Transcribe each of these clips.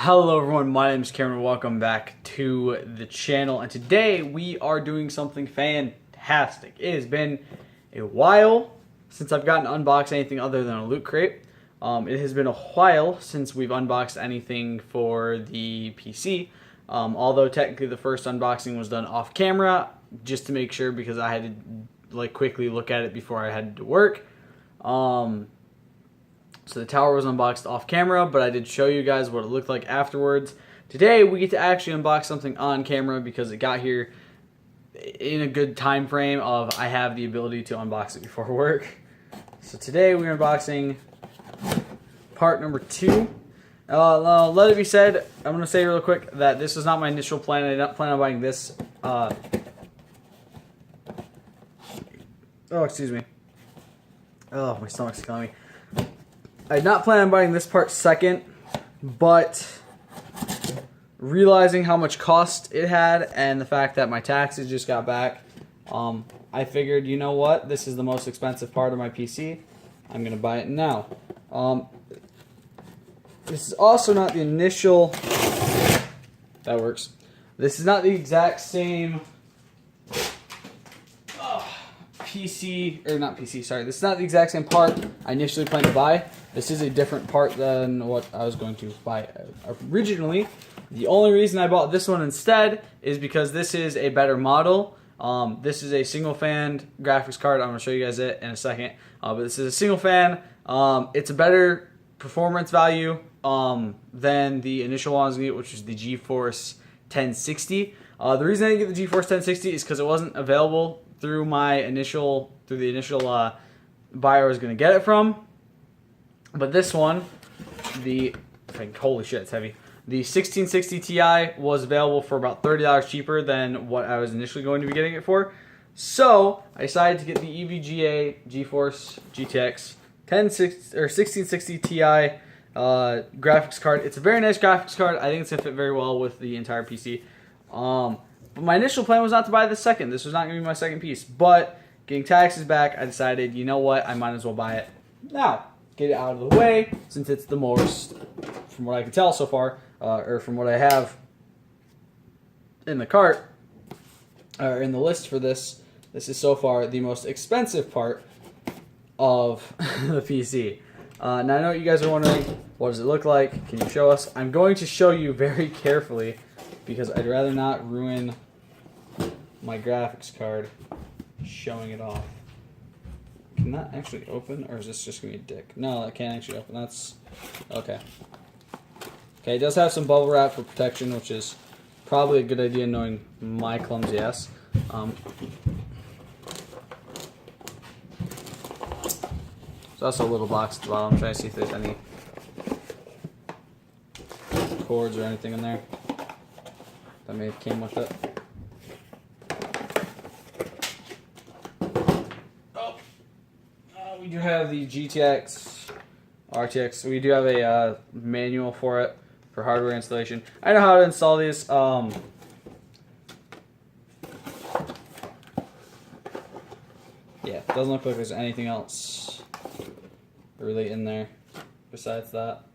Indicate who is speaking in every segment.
Speaker 1: Hello everyone, my name is Cameron. Welcome back to the channel, and today we are doing something fantastic. It has been a while since I've gotten to unbox anything other than a Loot Crate. It has been a while since we've unboxed anything for the PC, although technically the first unboxing was done off camera, just to make sure because I had to quickly look at it before I had to work. So the tower was unboxed off camera, but I did show you guys what it looked like afterwards. Today we get to actually unbox something on camera because it got here in a good time frame of I have the ability to unbox it before work. So today we're unboxing part number 2. Let it be said, I'm going to say real quick that this was not my initial plan. I did not plan on buying this. Oh, excuse me. Oh, my stomach's killing me. I did not plan on buying this part second, but realizing how much cost it had and the fact that my taxes just got back, I figured, you know what, this is the most expensive part of my PC. I'm going to buy it now. This is also not the initial... That works. This is not the exact same... PC, or not PC, sorry. This is not the exact same part I initially planned to buy. This is a different part than what I was going to buy originally. The only reason I bought this one instead is because this is a better model. This is a single fan graphics card. I'm going to show you guys it in a second. But this is a single fan. It's a better performance value than the initial one I was going to get, which was the GeForce 1060. The reason I didn't get the GeForce 1060 is because it wasn't available through the initial buyer I was going to get it from. But this one, holy shit, it's heavy. The 1660 Ti was available for about $30 cheaper than what I was initially going to be getting it for. So I decided to get the EVGA GeForce GTX 1660 Ti graphics card. It's a very nice graphics card. I think it's going to fit very well with the entire PC. But my initial plan was not to buy this second. This was not going to be my second piece. But getting taxes back, I decided, you know what, I might as well buy it now. Get it out of the way, since it's the most, from what I can tell so far, or from what I have in the cart, or in the list for this, this is so far the most expensive part of the PC. Now I know what you guys are wondering, what does it look like? Can you show us? I'm going to show you very carefully, because I'd rather not ruin my graphics card showing it off. Can that actually open, or is this just going to be a dick? No, that can't actually open. That's... okay. Okay, it does have some bubble wrap for protection, which is probably a good idea knowing my clumsy ass. There's also a little box at the bottom. I'm trying to see if there's any cords or anything in there that may have came with it. We do have the GTX, RTX. We do have a manual for it, for hardware installation. I know how to install these. Yeah, it doesn't look like there's anything else really in there besides that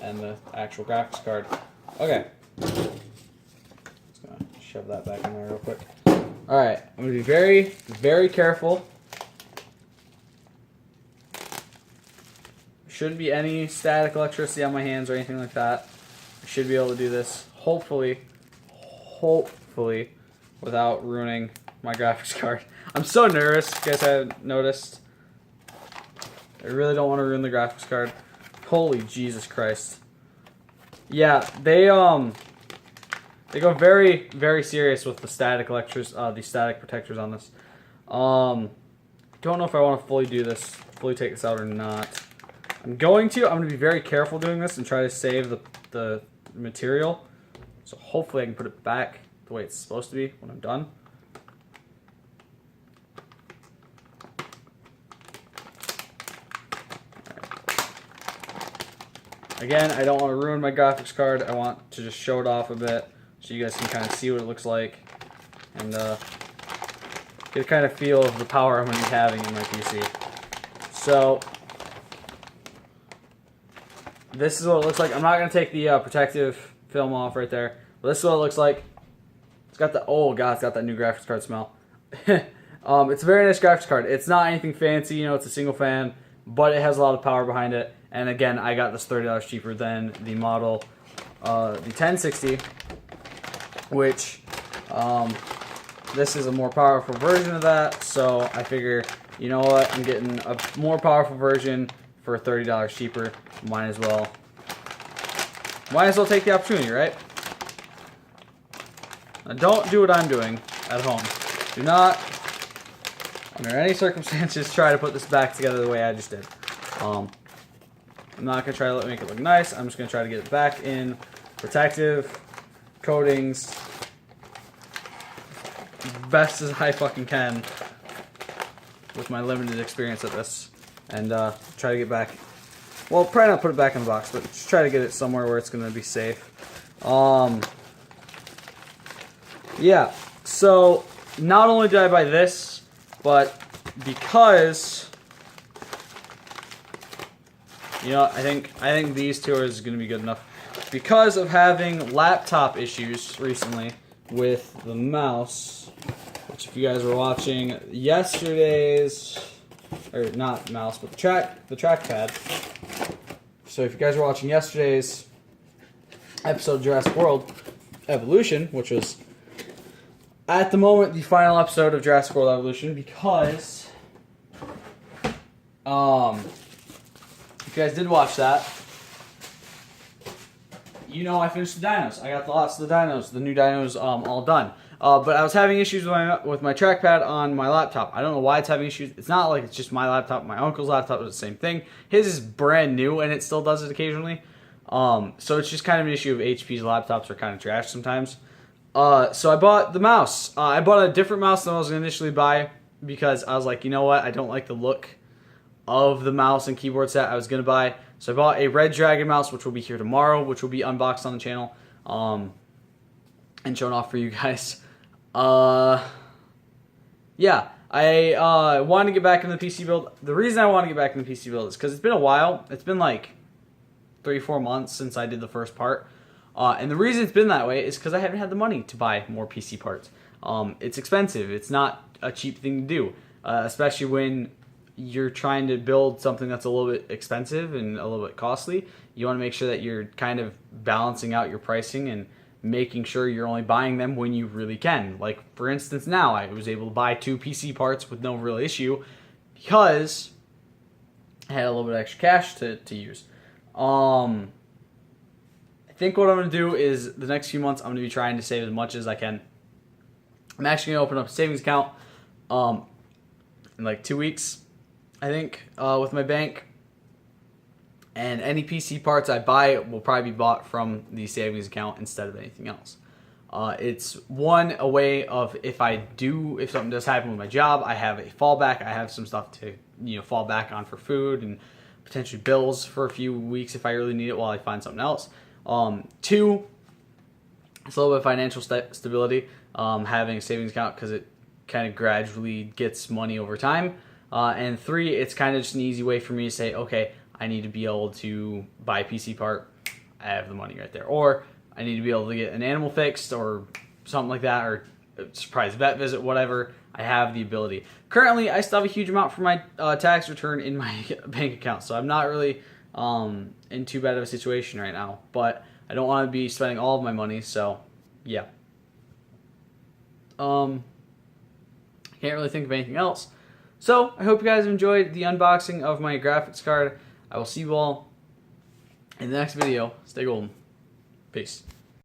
Speaker 1: and the actual graphics card. Okay. Just gonna shove that back in there real quick. Alright, I'm gonna be very, very careful. Shouldn't be any static electricity on my hands or anything like that. I should be able to do this, hopefully, without ruining my graphics card. I'm so nervous, if you guys haven't noticed. I really don't want to ruin the graphics card. Holy Jesus Christ. Yeah, they go very, very serious with the static the static protectors on this. I don't know if I want to fully take this out or not. I'm going to be very careful doing this and try to save the material. So hopefully I can put it back the way it's supposed to be when I'm done. Right. Again, I don't want to ruin my graphics card. I want to just show it off a bit so you guys can kind of see what it looks like and get a kind of feel of the power I'm going to be having in my PC. So this is what it looks like. I'm not going to take the protective film off right there. But this is what it looks like. It's got the, oh god, it's got that new graphics card smell. It's a very nice graphics card. It's not anything fancy, you know, it's a single fan, but it has a lot of power behind it. And again, I got this $30 cheaper than the model, the 1060, which this is a more powerful version of that. So I figure, you know what, I'm getting a more powerful version for $30 cheaper. Might as well take the opportunity, right? Now don't do what I'm doing at home. Do not, under any circumstances, try to put this back together the way I just did. I'm not going to try to make it look nice. I'm just going to try to get it back in protective coatings best as I fucking can with my limited experience at this. And try to get back, well, probably not put it back in the box, but just try to get it somewhere where it's going to be safe. Yeah, so not only did I buy this, but because, you know, I think these two are going to be good enough. Because of having laptop issues recently with the mouse, which if you guys were watching yesterday's, or not mouse, but the trackpad. So if you guys were watching yesterday's episode of Jurassic World Evolution, which was at the moment the final episode of Jurassic World Evolution, because if you guys did watch that, you know I finished the dinos. I got the lots of the dinos, the new dinos all done. But I was having issues with my trackpad on my laptop. I don't know why it's having issues. It's not like it's just my laptop. My uncle's laptop does the same thing. His is brand new and it still does it occasionally. So it's just kind of an issue of HP's laptops are kind of trash sometimes. So I bought the mouse. I bought a different mouse than I was going to initially buy because I was like, you know what? I don't like the look of the mouse and keyboard set I was going to buy. So I bought a Red Dragon mouse, which will be here tomorrow, which will be unboxed on the channel and shown off for you guys. Yeah, I wanted to get back in the PC build. The reason I want to get back in the PC build is because it's been a while. It's been like 3-4 months since I did the first part. And the reason it's been that way is because I haven't had the money to buy more PC parts. It's expensive. It's not a cheap thing to do, especially when you're trying to build something that's a little bit expensive and a little bit costly. You want to make sure that you're kind of balancing out your pricing and making sure you're only buying them when you really can. Like, for instance, now I was able to buy 2 PC parts with no real issue because I had a little bit of extra cash to use. I think what I'm going to do is the next few months I'm going to be trying to save as much as I can. I'm actually going to open up a savings account in like 2 weeks, I think, with my bank. And any PC parts I buy will probably be bought from the savings account instead of anything else. It's a way of if something does happen with my job, I have a fallback. I have some stuff to fall back on for food and potentially bills for a few weeks if I really need it while I find something else. 2, it's a little bit of financial stability, having a savings account because it kind of gradually gets money over time. And 3, it's kind of just an easy way for me to say, okay, I need to be able to buy a PC part. I have the money right there. Or I need to be able to get an animal fixed or something like that, or a surprise vet visit, whatever. I have the ability. Currently, I still have a huge amount for my tax return in my bank account, so I'm not really in too bad of a situation right now. But I don't want to be spending all of my money, so yeah. I can't really think of anything else. So I hope you guys enjoyed the unboxing of my graphics card. I will see you all in the next video. Stay golden. Peace.